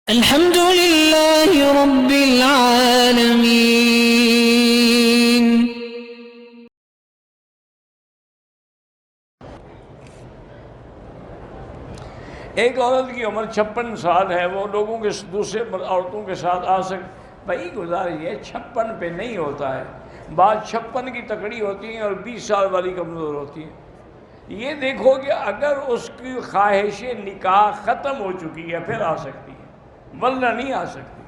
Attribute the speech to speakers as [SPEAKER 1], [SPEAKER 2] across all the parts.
[SPEAKER 1] الحمد لله رب العالمين.
[SPEAKER 2] ایک عورت کی عمر 56 سال ہے، وہ لوگوں کے دوسرے عورتوں کے ساتھ آ بھائی گزارش ہے 56 پہ نہیں ہوتا ہے، بعض 56 کی تکڑی ہوتی ہیں اور 20 سال والی کمزور ہوتی ہیں۔ یہ دیکھو کہ اگر اس کی خواہش نکاح ختم ہو چکی ہے پھر آ سکتی ہے، ورنہ نہیں آ سکتی۔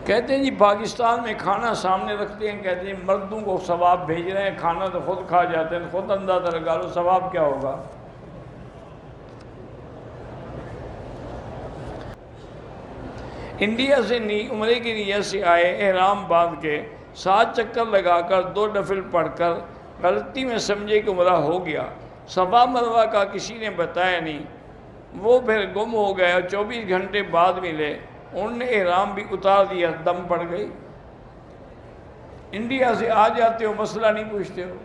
[SPEAKER 2] کہتے ہیں جی پاکستان میں کھانا سامنے رکھتے ہیں، کہتے ہیں مردوں کو ثواب بھیج رہے ہیں، کھانا تو خود کھا جاتے ہیں، خود اندازہ لگا لو ثواب کیا ہوگا۔ انڈیا سے عمرے کی نیت سے آئے، احرام باندھ کے 7 چکر لگا کر 2 نفل پڑھ کر غلطی میں سمجھے کہ عمرہ ہو گیا، صفا مروہ کا کسی نے بتایا نہیں، وہ پھر گم ہو گئے اور 24 گھنٹے بعد ملے، انہوں نے احرام بھی اتار دیا، دم پڑ گئی۔ انڈیا سے آ جاتے ہو مسئلہ نہیں پوچھتے ہو،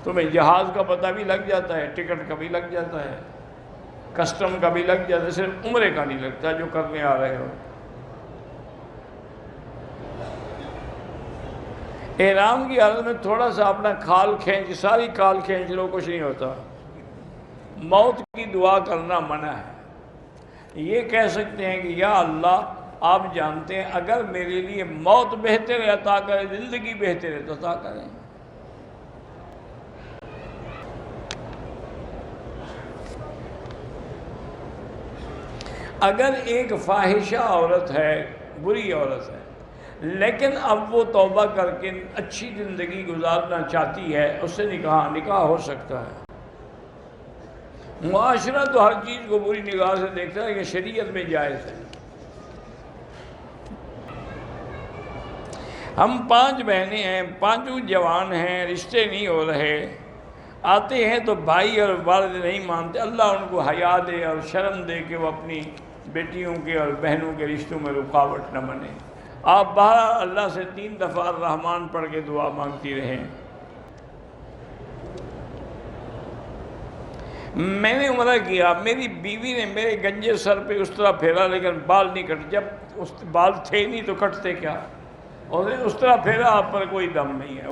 [SPEAKER 2] تمہیں جہاز کا پتہ بھی لگ جاتا ہے، ٹکٹ کا بھی لگ جاتا ہے، کسٹم کا بھی لگ جاتا ہے، صرف عمرے کا نہیں لگتا جو کرنے آ رہے ہو۔ احرام کی حالت میں تھوڑا سا اپنا کھال کھینچ، ساری کھال کھینچ لو، کچھ نہیں ہوتا۔ موت کی دعا کرنا منع ہے۔ یہ کہہ سکتے ہیں کہ یا اللہ آپ جانتے ہیں اگر میرے لیے موت بہتر ہے عطا کریں، زندگی بہتر ہے تو عطا کریں۔ اگر ایک فاحشہ عورت ہے، بری عورت ہے، لیکن اب وہ توبہ کر کے اچھی زندگی گزارنا چاہتی ہے، اس سے نکاح ہو سکتا ہے۔ معاشرہ تو ہر چیز کو بری نگاہ سے دیکھتا ہے کہ شریعت میں جائز ہے۔ ہم 5 بہنیں ہیں، 5 جوان ہیں، رشتے نہیں ہو رہے، آتے ہیں تو بھائی اور والد نہیں مانتے، اللہ ان کو حیا دے اور شرم دے کہ وہ اپنی بیٹیوں کے اور بہنوں کے رشتوں میں رکاوٹ نہ بنے۔ آپ باہر اللہ سے 3 دفعہ الرحمن پڑھ کے دعا مانگتی رہیں۔ میں نے عمرہ کیا، میری بیوی نے میرے گنجے سر پہ اس طرح پھیرا لیکن بال نہیں کٹ، جب اس بال تھے نہیں تو کٹتے کیا، اور اس طرح پھیرا آپ پر کوئی دم نہیں ہے۔